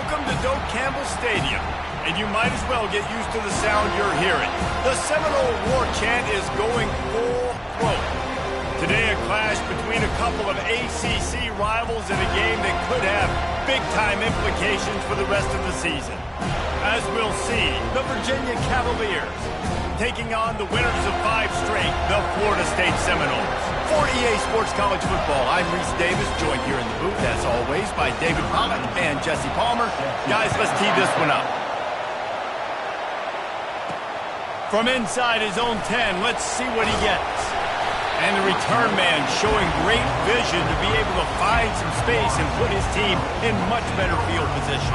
Welcome to Doak Campbell Stadium, and you might as well get used to the sound you're hearing. The Seminole War Chant is going full throat. Today, a clash between a couple of ACC rivals in a game that could have big-time implications for the rest of the season. As we'll see, the Virginia Cavaliers taking on the winners of 5 straight, the Florida State Seminoles. For EA Sports College Football, I'm Reese Davis, joined here in the booth, as always, by David Pollock and Jesse Palmer. Guys, let's tee this one up. From inside his own 10, let's see what he gets. And the return man showing great vision to be able to find some space and put his team in much better field position.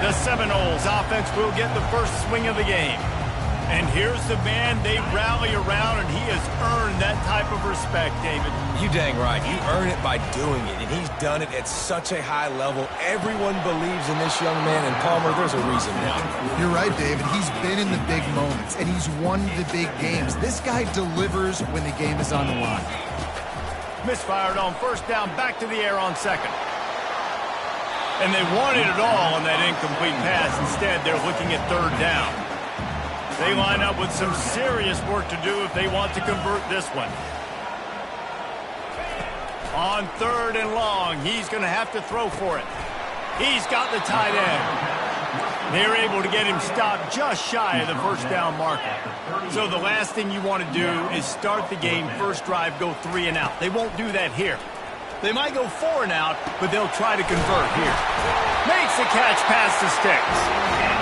The Seminoles offense will get the first swing of the game. And here's the man they rally around, and he has earned that type of respect, David. You dang right. You earn it by doing it, and he's done it at such a high level. Everyone believes in this young man, and Palmer, there's a reason now. You're right, David. He's been in the big moments, and he's won the big games. This guy delivers when the game is on the line. Misfired on first down, back to the air on second. And they wanted it all on that incomplete pass. Instead, they're looking at third down. They line up with some serious work to do if they want to convert this one. On third and long, he's going to have to throw for it. He's got the tight end. They're able to get him stopped just shy of the first down marker. So the last thing you want to do is start the game, first drive, go 3 and out. They won't do that here. They might go 4 and out, but they'll try to convert here. Makes the catch past the sticks.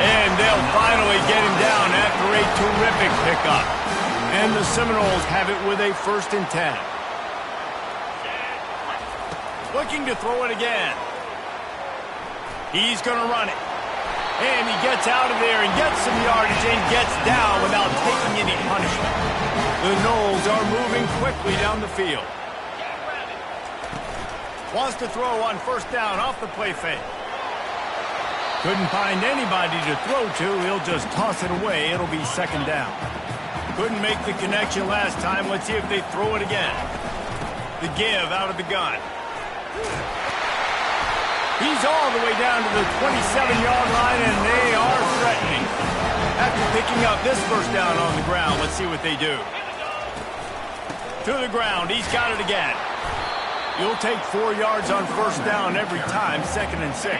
And they'll finally get him down after a terrific pickup. And the Seminoles have it with a 1st and 10. Looking to throw it again. He's going to run it. And he gets out of there and gets some yardage and gets down without taking any punishment. The Noles are moving quickly down the field. Wants to throw on first down off the play fake. Couldn't find anybody to throw to. He'll just toss it away. It'll be 2nd down. Couldn't make the connection last time. Let's see if they throw it again. The give out of the gun. He's all the way down to the 27-yard line, and they are threatening. After picking up this first down on the ground, let's see what they do. To the ground. He's got it again. You'll take 4 yards on first down every time, 2nd and 6.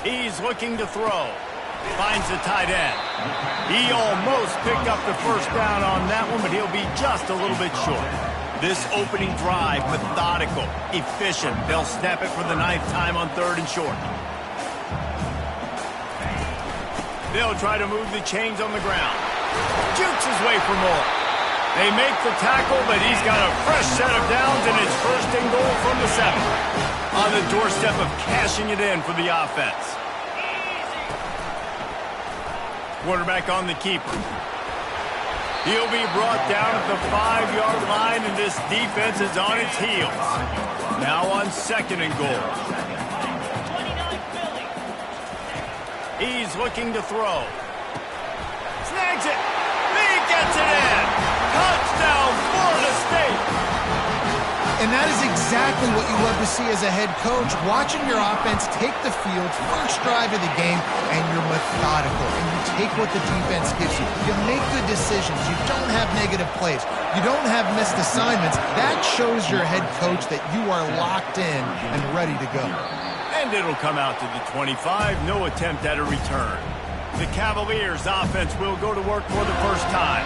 He's looking to throw. Finds the tight end. He almost picked up the first down on that one, but he'll be just a little bit short. This opening drive, methodical, efficient. They'll snap it for the 9th time on 3rd and short. They'll try to move the chains on the ground. Jukes his way for more. They make the tackle, but he's got a fresh set of downs, and it's 1st and goal from the 7. On the doorstep of cashing it in for the offense. Quarterback on the keeper. He'll be brought down at the 5-yard line, and this defense is on its heels. Now on 2nd and goal. He's looking to throw. Snags it. He gets it in. Touchdown, Florida State. And that is exactly what you love to see as a head coach, watching your offense take the field, first drive of the game, and you're methodical, and you take what the defense gives you. You make good decisions. You don't have negative plays. You don't have missed assignments. That shows your head coach that you are locked in and ready to go. And it'll come out to the 25. No attempt at a return. The Cavaliers' offense will go to work for the first time.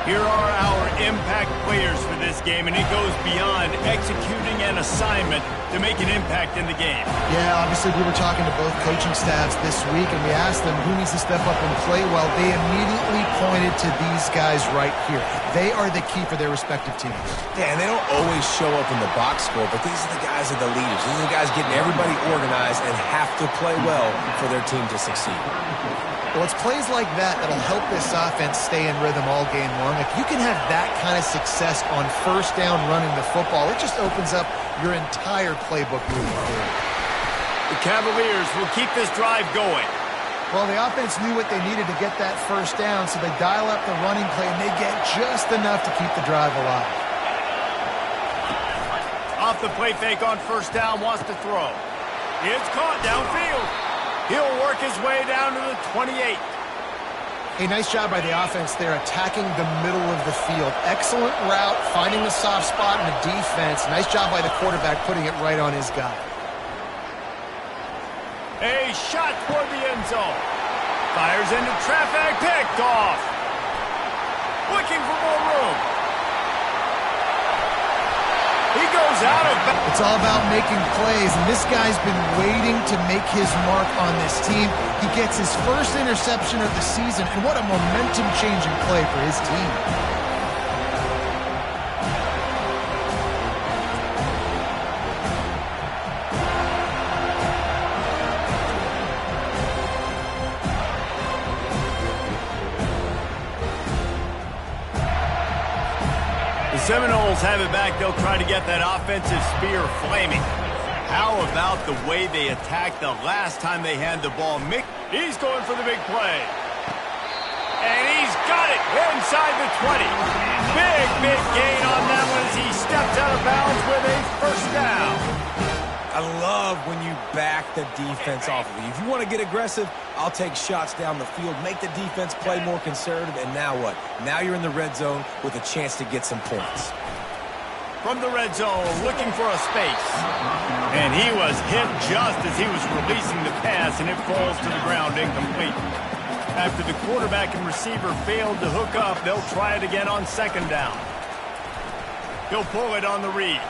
Here are our impact players for this game, and it goes beyond executing an assignment to make an impact in the game. Yeah, obviously we were talking to both coaching staffs this week, and we asked them who needs to step up and play well. They immediately pointed to these guys right here. They are the key for their respective teams. Yeah, and they don't always show up in the box score, but these are the guys that are the leaders. These are the guys getting everybody organized and have to play well for their team to succeed. Well, it's plays like that that'll help this offense stay in rhythm all game long. If you can have that kind of success on first down running the football, it just opens up your entire playbook moving forward. The Cavaliers will keep this drive going. Well, the offense knew what they needed to get that first down, so they dial up the running play, and they get just enough to keep the drive alive. Off the play fake on first down, wants to throw. It's caught downfield. He'll work his way down to the 28. A nice job by the offense there, attacking the middle of the field. Excellent route, finding the soft spot in the defense. Nice job by the quarterback putting it right on his guy. A shot toward the end zone. Fires into traffic, picked off. Looking for more room. He goes out of bounds. It's all about making plays, and this guy's been waiting to make his mark on this team. He gets his first interception of the season, and what a momentum-changing play for his team. Seminoles have it back. They'll try to get that offensive spear flaming. How about the way they attacked the last time they had the ball? He's going for the big play. And he's got it inside the 20. Big gain on that one as he steps out of bounds with a first down. I love when you back the defense off of you. If you want to get aggressive, I'll take shots down the field, make the defense play more conservative, and now what? Now you're in the red zone with a chance to get some points. From the red zone, looking for a space. And he was hit just as he was releasing the pass, and it falls to the ground incomplete. After the quarterback and receiver failed to hook up, they'll try it again on second down. He'll pull it on the read.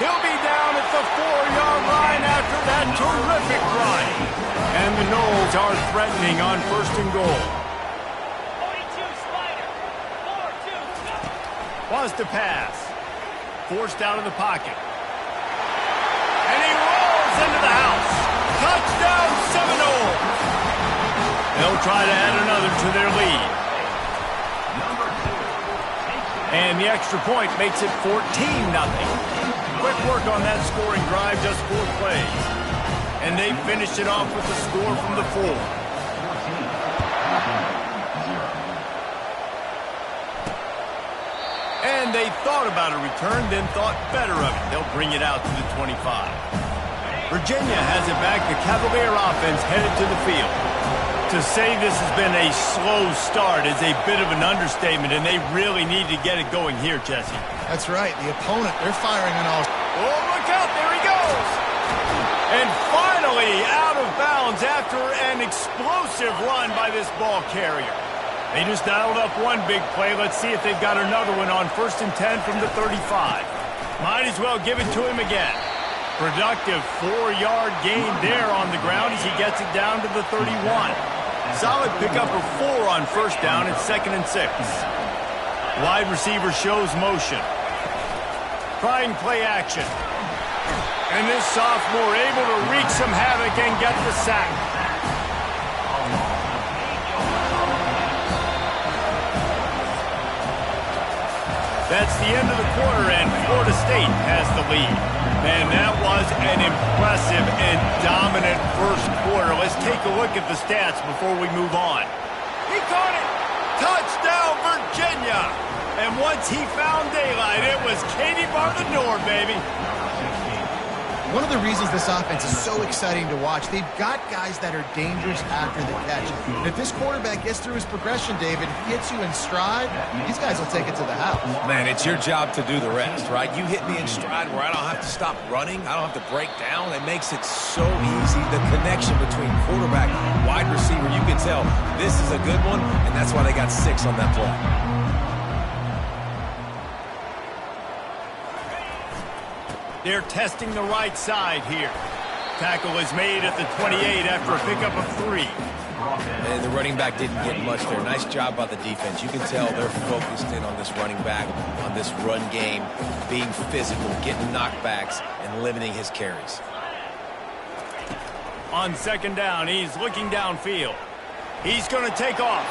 He'll be down at the 4-yard line after that terrific run. And the Noles are threatening on first and goal. 42 Spider. 4-2. Wants to pass. Forced out of the pocket. And he rolls into the house. Touchdown Seminoles. They'll try to add another to their lead. And the extra point makes it 14-0. Quick work on that scoring drive, just 4 plays. And they finished it off with the score from the 4. And they thought about a return, then thought better of it. They'll bring it out to the 25. Virginia has it back. The Cavalier offense headed to the field. To say this has been a slow start is a bit of an understatement, and they really need to get it going here, Jesse. That's right. The opponent, they're firing on all. Oh, look out. There he goes. And finally out of bounds after an explosive run by this ball carrier. They just dialed up one big play. Let's see if they've got another one on 1st and 10 from the 35. Might as well give it to him again. Productive 4-yard gain there on the ground as he gets it down to the 31. Solid pickup of 4 on first down at 2nd and 6. Wide receiver shows motion. Trying play action. And this sophomore able to wreak some havoc and get the sack. That's the end of the quarter, and Florida State has the lead. And that was an impressive and dominant first quarter. Let's take a look at the stats before we move on. He caught it! Touchdown, Virginia! And once he found daylight, it was Katie bar the door, baby. One of the reasons this offense is so exciting to watch, they've got guys that are dangerous after the catch. And if this quarterback gets through his progression, David, hits you in stride, these guys will take it to the house. Man, it's your job to do the rest, right? You hit me in stride where I don't have to stop running. I don't have to break down. It makes it so easy. The connection between quarterback and wide receiver, you can tell this is a good one, and that's why they got 6 on that play. They're testing the right side here. Tackle is made at the 28 after a pickup of 3. And the running back didn't get much there. Nice job by the defense. You can tell they're focused in on this running back, on this run game, being physical, getting knockbacks, and limiting his carries. On second down, he's looking downfield. He's going to take off.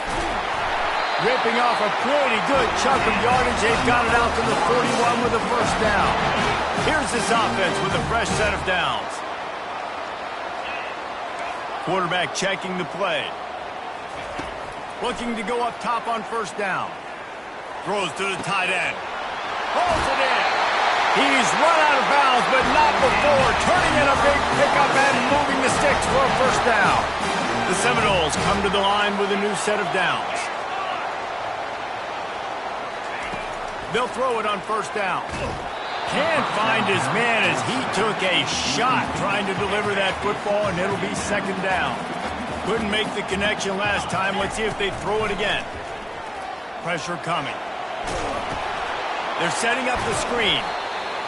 Ripping off a pretty good chunk of yardage. They've got it out to the 41 with a first down. Here's this offense with a fresh set of downs. Quarterback checking the play. Looking to go up top on first down. Throws to the tight end. Pulls it in. He's run out of bounds, but not before turning in a big pickup and moving the sticks for a first down. The Seminoles come to the line with a new set of downs. They'll throw it on first down. Can't find his man as he took a shot trying to deliver that football, and it'll be second down. Couldn't make the connection last time. Let's see if they throw it again. Pressure coming. They're setting up the screen,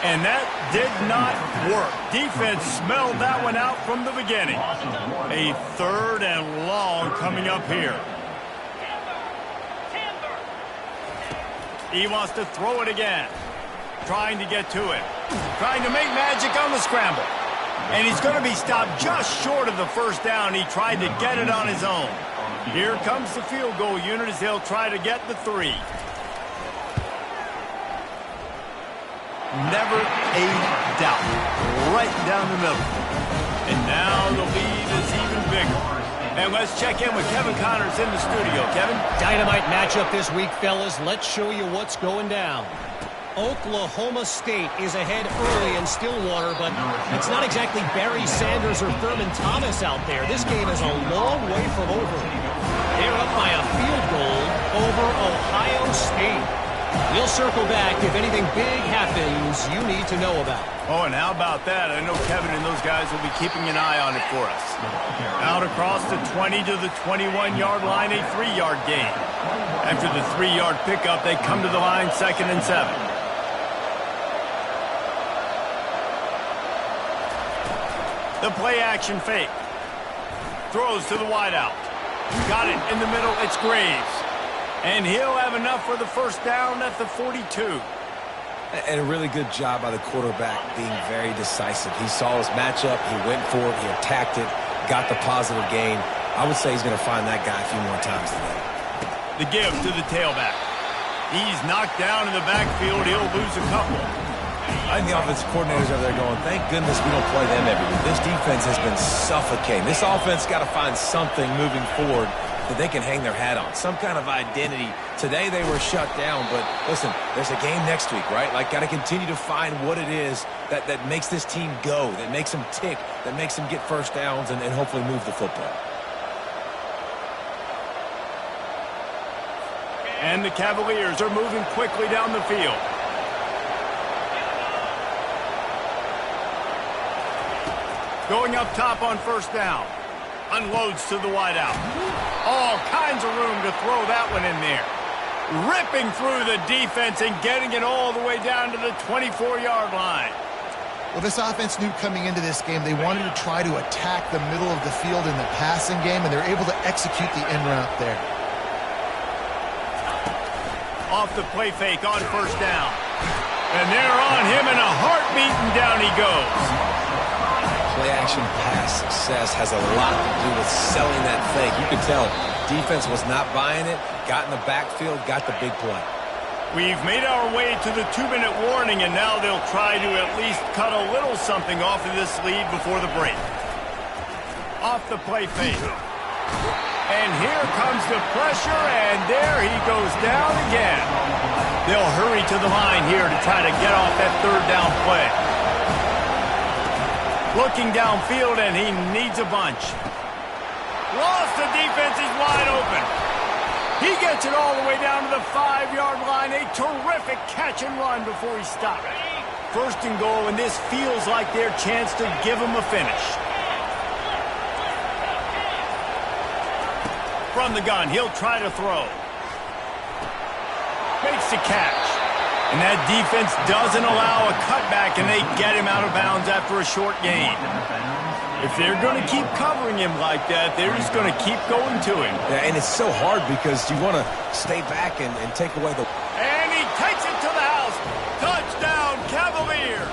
and that did not work. Defense smelled that one out from the beginning. A third and long coming up here. He wants to throw it again. Trying to get to it. Trying to make magic on the scramble. And he's going to be stopped just short of the first down. He tried to get it on his own. Here comes the field goal unit as they'll try to get the 3. Never a doubt. Right down the middle. And now the lead is even bigger. And let's check in with Kevin Connors in the studio. Kevin? Dynamite matchup this week, fellas. Let's show you what's going down. Oklahoma State is ahead early in Stillwater, but it's not exactly Barry Sanders or Thurman Thomas out there. This game is a long way from over. They're up by a field goal over Ohio State. We'll circle back if anything big happens you need to know about. Oh, and how about that? I know Kevin and those guys will be keeping an eye on it for us. Out across the 20 to the 21-yard line, a 3-yard gain. After the 3-yard pickup, they come to the line 2nd and 7. The play-action fake. Throws to the wideout. Got it in the middle. It's Graves. And he'll have enough for the first down at the 42. And a really good job by the quarterback being very decisive. He saw his matchup. He went for it. He attacked it. Got the positive gain. I would say he's going to find that guy a few more times today. The give to the tailback. He's knocked down in the backfield. He'll lose a couple. I think the offensive coordinators over there going, thank goodness we don't play them every year. This defense has been suffocating. This offense got to find something moving forward that they can hang their hat on, some kind of identity. Today they were shut down, but listen, there's a game next week, right? Like, got to continue to find what it is that makes this team go, that makes them tick, that makes them get first downs and hopefully move the football. And the Cavaliers are moving quickly down the field. Going up top on first down. Unloads to the wideout. All kinds of room to throw that one in there. Ripping through the defense and getting it all the way down to the 24-yard line. Well, this offense knew coming into this game they wanted to try to attack the middle of the field in the passing game, and they're able to execute the in route there. Off the play fake on first down. And they're on him in a heartbeat, and down he goes. Play-action pass success has a lot to do with selling that fake. You could tell defense was not buying it, got in the backfield, got the big play. We've made our way to the 2-minute warning, and now they'll try to at least cut a little something off of this lead before the break. Off the play fake. And here comes the pressure, and there he goes down again. They'll hurry to the line here to try to get off that third down play. Looking downfield, and he needs a bunch. Lost, the defense is wide open. He gets it all the way down to the 5-yard line. A terrific catch and run before he stopped. First and goal, and this feels like their chance to give him a finish. From the gun, he'll try to throw. Makes the catch. And that defense doesn't allow a cutback, and they get him out of bounds after a short gain. If they're going to keep covering him like that, they're just going to keep going to him. Yeah, and it's so hard because you want to stay back and take away the... And he takes it to the house. Touchdown, Cavaliers.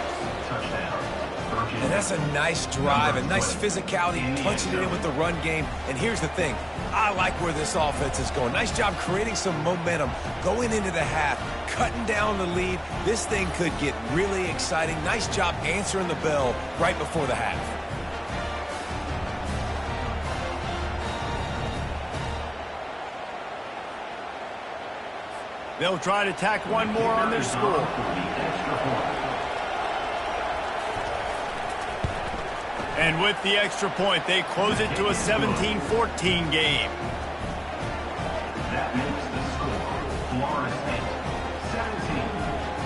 And that's a nice drive, a nice physicality, punching it in with the run game. And here's the thing. I like where this offense is going. Nice job creating some momentum, going into the half, cutting down the lead. This thing could get really exciting. Nice job answering the bell right before the half. They'll try to tack one more on their score. And with the extra point, they close it to a 17-14 game. That makes the score Florida State 17,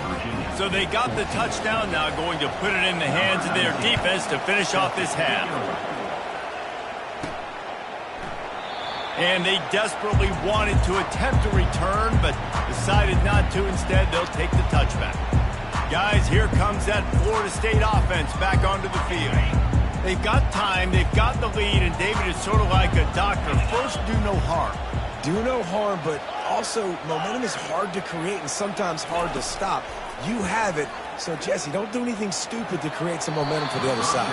Virginia. So they got the touchdown, now going to put it in the hands of their defense to finish off this half. And they desperately wanted to attempt a return, but decided not to. Instead, they'll take the touchback. Guys, here comes that Florida State offense back onto the field. They've got time, they've got the lead, and David is sort of like a doctor. First, do no harm. Do no harm, but also momentum is hard to create and sometimes hard to stop. You have it. So, Jesse, don't do anything stupid to create some momentum for the other side.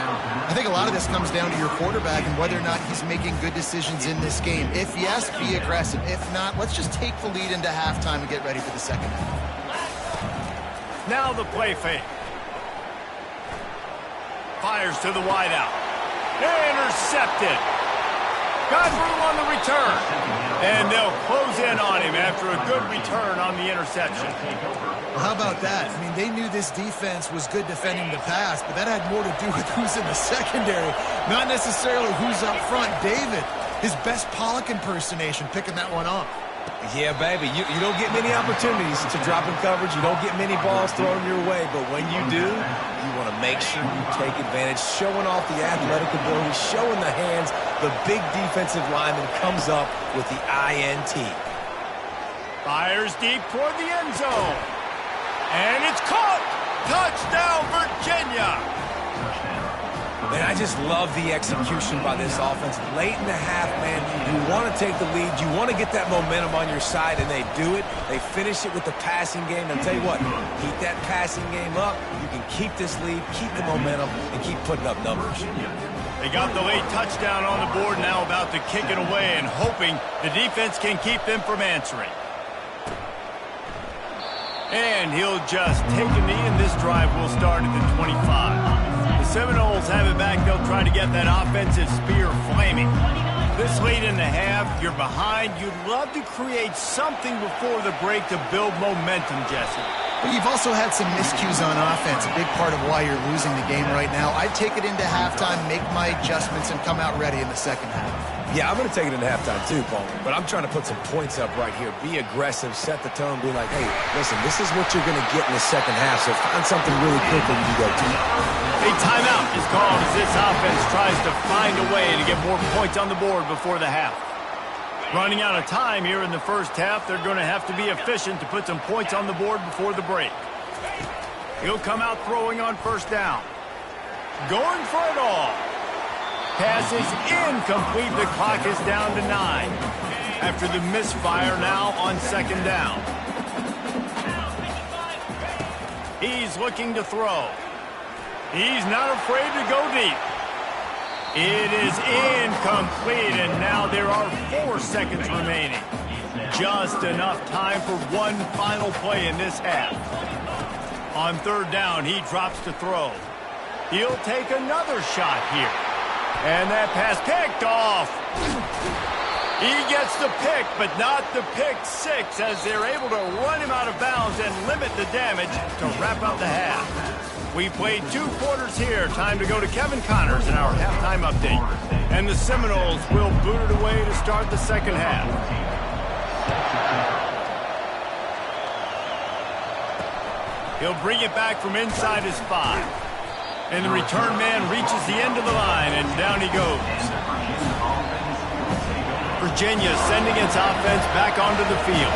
I think a lot of this comes down to your quarterback and whether or not he's making good decisions in this game. If yes, be aggressive. If not, let's just take the lead into halftime and get ready for the second half. Now the play fake. Fires to the wideout. Intercepted. Got room on the return. And they'll close in on him after a good return on the interception. Well, how about that? I mean, they knew this defense was good defending the pass, but that had more to do with who's in the secondary, not necessarily who's up front. David, his best Pollock impersonation, picking that one off. Yeah, baby, you don't get many opportunities to drop in coverage. You don't get many balls thrown your way, but when you do, you want to make sure you take advantage, showing off the athletic ability, showing the hands. The big defensive lineman comes up with the INT. Fires deep toward the end zone. And it's caught! Touchdown, Virginia! Man, I just love the execution by this offense. Late in the half, man, you want to take the lead. You want to get that momentum on your side, and they do it. They finish it with the passing game. I'll tell you what, keep that passing game up. You can keep this lead, keep the momentum, and keep putting up numbers. They got the late touchdown on the board, now about to kick it away and hoping the defense can keep them from answering. And he'll just take a knee, and this drive will start at the 25. The Seminoles have it back. They'll try to get that offensive spear flaming. This late in the half, you're behind. You'd love to create something before the break to build momentum, Jesse. But you've also had some miscues on offense, a big part of why you're losing the game right now. I'd take it into halftime, make my adjustments, and come out ready in the second half. Yeah, I'm going to take it into halftime too, Paul. But I'm trying to put some points up right here. Be aggressive, set the tone, be like, hey, listen, this is what you're going to get in the second half, so find something really quickly you can go to. A timeout is called as this offense tries to find a way to get more points on the board before the half. Running out of time here in the first half, they're going to have to be efficient to put some points on the board before the break. He'll come out throwing on first down. Going for it all. Pass is incomplete. The clock is down to 9. After the misfire now on second down. He's looking to throw. He's not afraid to go deep. It is incomplete, and now there are 4 seconds remaining. Just enough time for one final play in this half. On third down, he drops to throw. He'll take another shot here. And that pass picked off. He gets the pick, but not the pick 6, as they're able to run him out of bounds and limit the damage to wrap up the half. We played 2 quarters here. Time to go to Kevin Connors in our halftime update. And the Seminoles will boot it away to start the second half. He'll bring it back from inside his 5. And the return man reaches the end of the line, and down he goes. Virginia sending its offense back onto the field.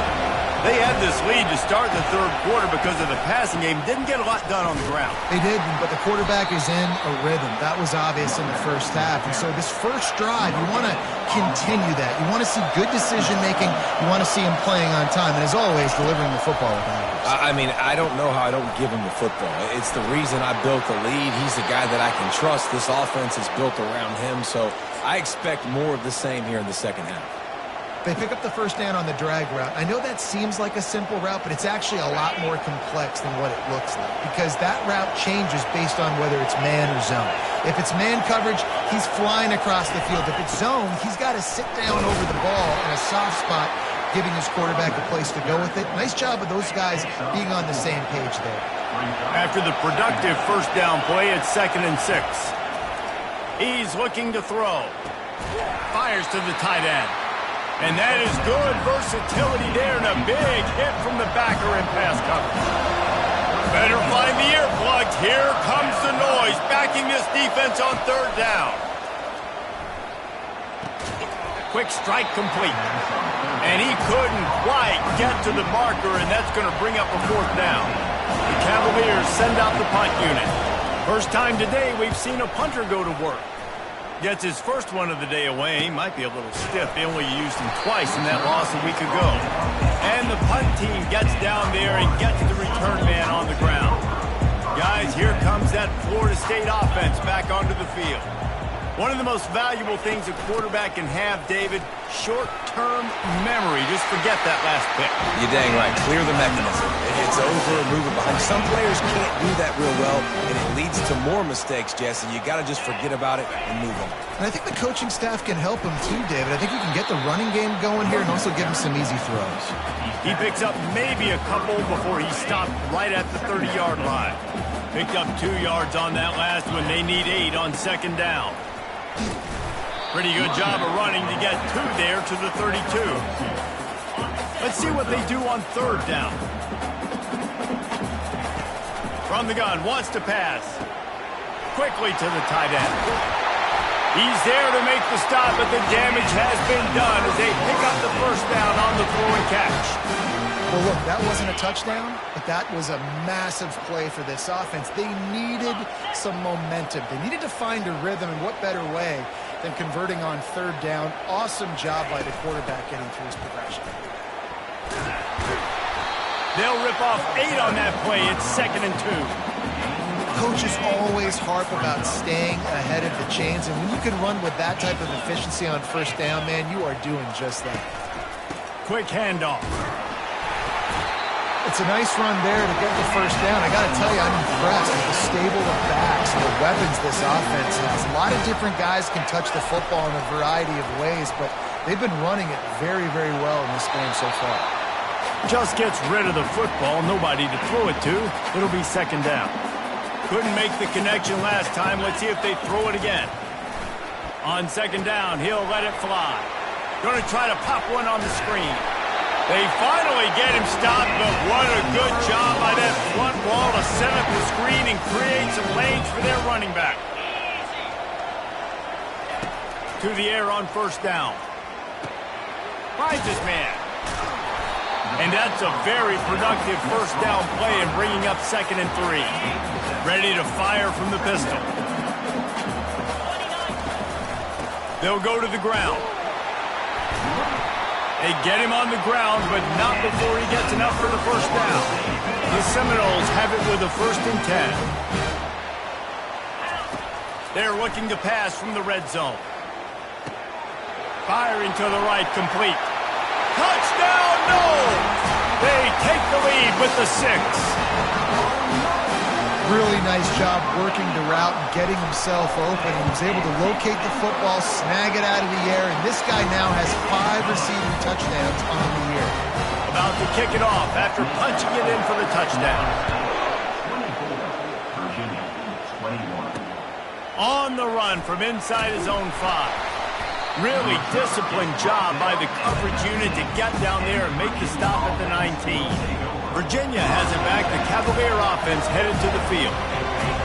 They had this lead to start the third quarter because of the passing game. Didn't get a lot done on the ground. They did, but the quarterback is in a rhythm. That was obvious in the first half. And so this first drive, you want to continue that. You want to see good decision-making. You want to see him playing on time. And as always, delivering the football with hours. I mean, I don't know how I don't give him the football. It's the reason I built the lead. He's the guy that I can trust. This offense is built around him. So I expect more of the same here in the second half. They pick up the first down on the drag route. I know that seems like a simple route, but it's actually a lot more complex than what it looks like, because that route changes based on whether it's man or zone. If it's man coverage, he's flying across the field. If it's zone, he's got to sit down over the ball in a soft spot, giving his quarterback a place to go with it. Nice job of those guys being on the same page there. After the productive first down play, it's 2nd and 6. He's looking to throw. Fires to the tight end. And that is good versatility there, and a big hit from the backer in pass coverage. Better find the earplugs. Here comes the noise, backing this defense on 3rd down. Quick strike complete. And he couldn't quite get to the marker, and that's going to bring up a 4th down. The Cavaliers send out the punt unit. First time today we've seen a punter go to work. Gets his first one of the day away. He might be a little stiff. They only used him twice in that loss a week ago. And the punt team gets down there and gets the return man on the ground. Guys, here comes that Florida State offense back onto the field. One of the most valuable things a quarterback can have, David, short-term memory. Just forget that last pick. You're dang right. Clear the mechanism. It's over, move it behind. Some players can't do that real well, and it leads to more mistakes, Jesse. You got to just forget about it and move on. And I think the coaching staff can help him too, David. I think you can get the running game going here and also give him some easy throws. He picks up maybe a couple before he stopped right at the 30-yard line. Picked up 2 yards on that last one. They need 8 on 2nd down. Pretty good job of running to get 2 there to the 32. Let's see what they do on 3rd down. From the gun, wants to pass. Quickly to the tight end. He's there to make the stop, but the damage has been done as they pick up the 1st down on the throw and catch. Well, look, that wasn't a touchdown, but that was a massive play for this offense. They needed some momentum. They needed to find a rhythm, and what better way than converting on 3rd down. Awesome job by the quarterback getting through his progression. They'll rip off 8 on that play. It's 2nd and 2. Coaches always harp about staying ahead of the chains, and when you can run with that type of efficiency on 1st down, man, you are doing just that. Quick handoff. It's a nice run there to get the 1st down. I got to tell you, I'm impressed with the stable of backs and the weapons this offense has. A lot of different guys can touch the football in a variety of ways, but they've been running it very, very well in this game so far. Just gets rid of the football, nobody to throw it to. It'll be 2nd down. Couldn't make the connection last time. Let's see if they throw it again. On 2nd down, he'll let it fly. Going to try to pop one on the screen. They finally get him stopped, but what a good job by that front wall to set up the screen and create some lanes for their running back. To the air on 1st down. Finds his man. And that's a very productive 1st down play and bringing up 2nd and 3. Ready to fire from the pistol. They'll go to the ground. They get him on the ground, but not before he gets enough for the 1st down. The Seminoles have it with a 1st and 10. They're looking to pass from the red zone. Firing to the right, complete. Touchdown, no! They take the lead with the 6. Really nice job working the route and getting himself open. He was able to locate the football, snag it out of the air, and this guy now has 5 receiving touchdowns on the year. About to kick it off after punching it in for the touchdown. 24, Virginia, 21. On the run from inside his own 5. Really disciplined job by the coverage unit to get down there and make the stop at the 19. Virginia has it back. The Cavalier offense headed to the field.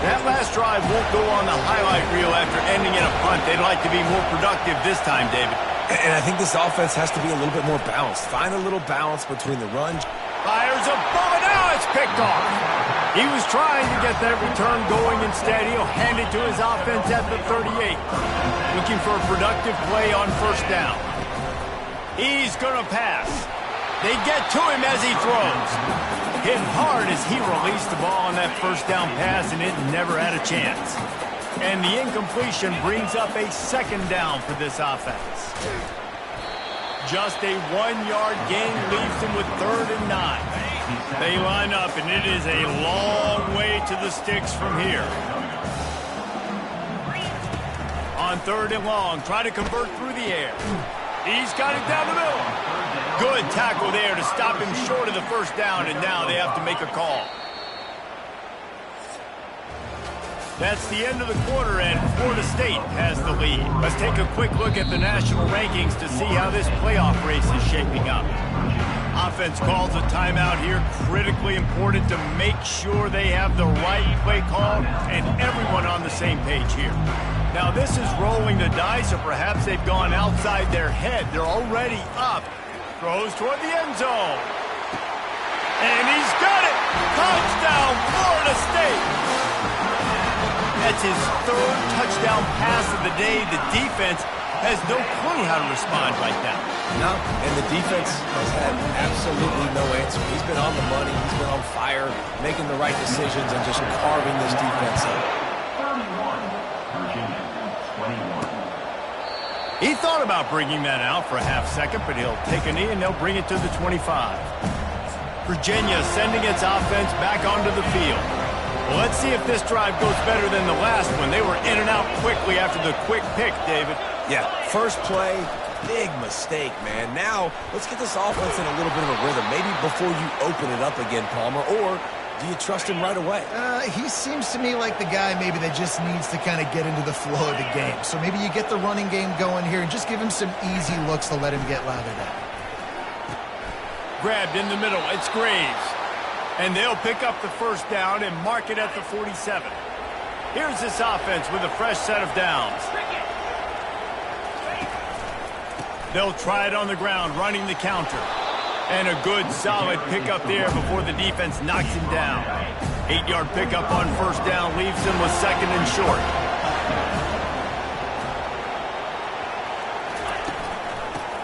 That last drive won't go on the highlight reel after ending in a punt. They'd like to be more productive this time, David. And I think this offense has to be a little bit more balanced. Find a little balance between the run. Fires above it. Now it's picked off. He was trying to get that return going. Instead, he'll hand it to his offense at the 38. Looking for a productive play on 1st down. He's going to pass. They get to him as he throws. Hit hard as he released the ball on that 1st down pass, and it never had a chance. And the incompletion brings up a 2nd down for this offense. Just a 1-yard gain leaves him with 3rd and 9. They line up, and it is a long way to the sticks from here. On 3rd and long, try to convert through the air. He's got it down the middle. Good tackle there to stop him short of the first down, and now they have to make a call. That's the end of the quarter, and Florida State has the lead. Let's take a quick look at the national rankings to see how this playoff race is shaping up. Offense calls a timeout here, critically important to make sure they have the right play call and everyone on the same page here. Now, this is rolling the dice, or perhaps they've gone outside their head. They're already up. Throws toward the end zone. And he's got it! Touchdown, Florida State! That's his third touchdown pass of the day. The defense has no clue how to respond like that. No, and the defense has had absolutely no answer. He's been on the money. He's been on fire, making the right decisions and just carving this defense up. 31, Virginia, 21. He thought about bringing that out for a half second, but he'll take a knee and they'll bring it to the 25. Virginia sending its offense back onto the field. Well, let's see if this drive goes better than the last one. They were in and out quickly after the quick pick, David. Yeah, first play, big mistake, man. Now, let's get this offense in a little bit of a rhythm. Maybe before you open it up again, Palmer, or do you trust him right away? He seems to me like the guy maybe that just needs to kind of get into the flow of the game. So maybe you get the running game going here and just give him some easy looks to let him get lathered up. Grabbed in the middle. It's Graves. And they'll pick up the first down and mark it at the 47. Here's this offense with a fresh set of downs. They'll try it on the ground, running the counter. And a good, solid pickup there before the defense knocks him down. 8-yard pickup on first down leaves him with second and short.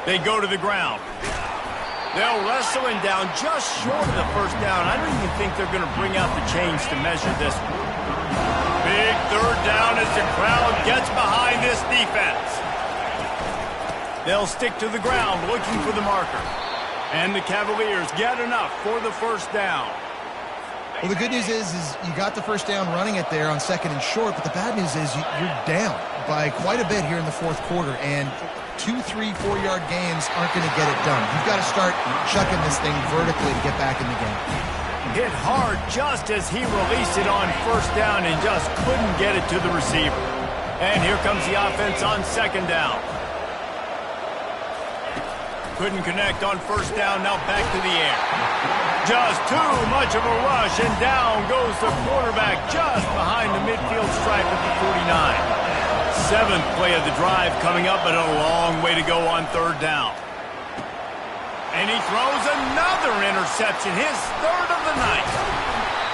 They go to the ground. They'll wrestle him down just short of the first down. I don't even think they're going to bring out the chains to measure this one. Big third down as the crowd gets behind this defense. They'll stick to the ground looking for the marker. And the Cavaliers get enough for the first down. Well, the good news is you got the first down running it there on second and short, but the bad news is you're down by quite a bit here in the fourth quarter, and 2, 3, 4-yard gains aren't going to get it done. You've got to start chucking this thing vertically to get back in the game. Hit hard just as he released it on first down and just couldn't get it to the receiver. And here comes the offense on second down. Couldn't connect on first down, now back to the air. Just too much of a rush, and down goes the quarterback just behind the midfield stripe at the 49. Seventh play of the drive coming up, but a long way to go on third down. And he throws another interception, his third of the night.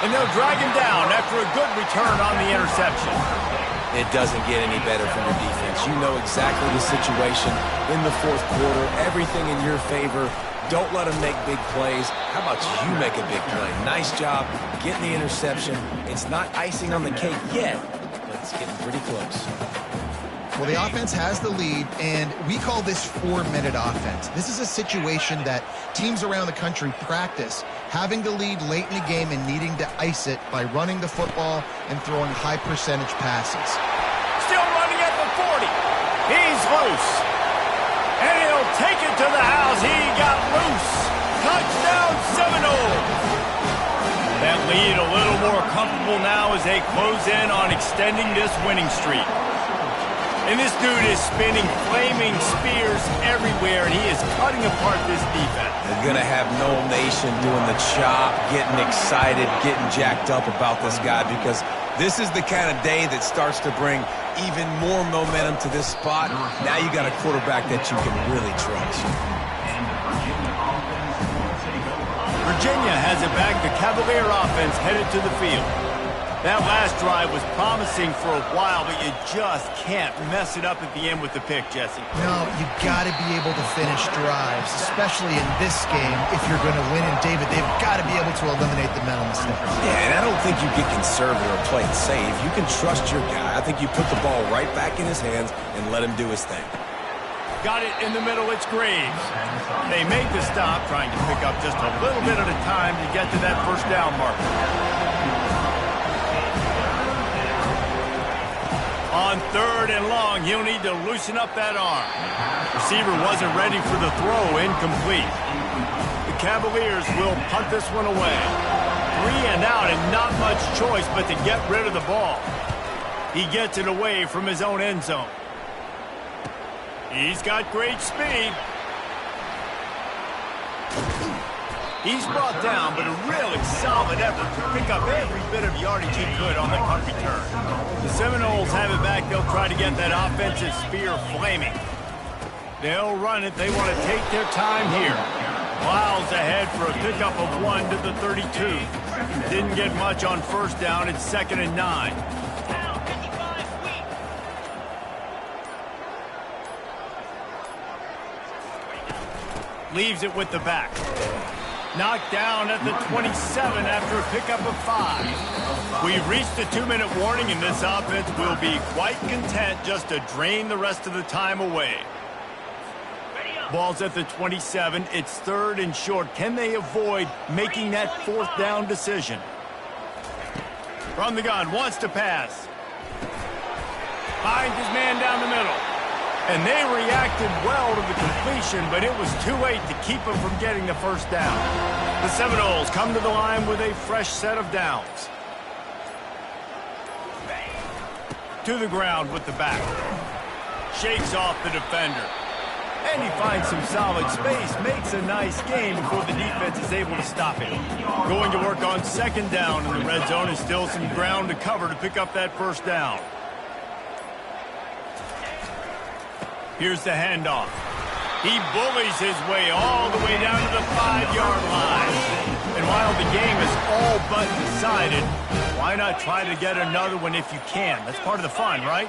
And they'll drag him down after a good return on the interception. It doesn't get any better from your defense. You know exactly the situation in the fourth quarter, everything in your favor. Don't let them make big plays. How about you make a big play? Nice job getting the interception. It's not icing on the cake yet, but it's getting pretty close. Well, the offense has the lead, and we call this 4-minute offense. This is a situation that teams around the country practice, having the lead late in the game and needing to ice it by running the football and throwing high-percentage passes. Still running at the 40. He's loose. And he'll take it to the house. He got loose. Touchdown Seminoles. That lead a little more comfortable now as they close in on extending this winning streak. And this dude is spinning flaming spears everywhere, and he is cutting apart this defense. They're going to have Noel Nation doing the chop, getting excited, getting jacked up about this guy, because this is the kind of day that starts to bring even more momentum to this spot. Now you got a quarterback that you can really trust. Virginia has it back. The Cavalier offense headed to the field. That last drive was promising for a while, but you just can't mess it up at the end with the pick, Jesse. No, you got to be able to finish drives, especially in this game if you're going to win. And David, they've got to be able to eliminate the mental mistakes. Yeah, and I don't think you get conservative or play it safe. You can trust your guy. I think you put the ball right back in his hands and let him do his thing. Got it in the middle. It's Graves. They make the stop, trying to pick up just a little bit at a time to get to that first down marker. On On 3rd and long, he'll need to loosen up that arm. Receiver wasn't ready for the throw, incomplete. The Cavaliers will punt this one away. 3 and out and not much choice but to get rid of the ball. He gets it away from his own end zone. He's got great speed. He's brought down, but a really solid effort to pick up every bit of yardage he could on the punt return. The Seminoles have it back. They'll try to get that offensive spear flaming. They'll run it. They want to take their time here. Miles ahead for a pickup of 1 to the 32. Didn't get much on 1st down. It's 2nd and 9. Leaves it with the back. Knocked down at the 27 after a pickup of 5. We've reached the 2-minute warning, and this offense will be quite content just to drain the rest of the time away. Ball's at the 27. It's 3rd and short. Can they avoid making that 4th down decision? From the gun, wants to pass. Finds his man down the middle. And they reacted well to the completion, but it was too late to keep him from getting the 1st down. The Seminoles come to the line with a fresh set of downs. To the ground with the back. Shakes off the defender. And he finds some solid space, makes a nice game before the defense is able to stop him. Going to work on 2nd down in the red zone, and still some ground to cover to pick up that 1st down. Here's the handoff. He bullies his way all the way down to the 5-yard line. And while the game is all but decided, why not try to get another one if you can? That's part of the fun, right?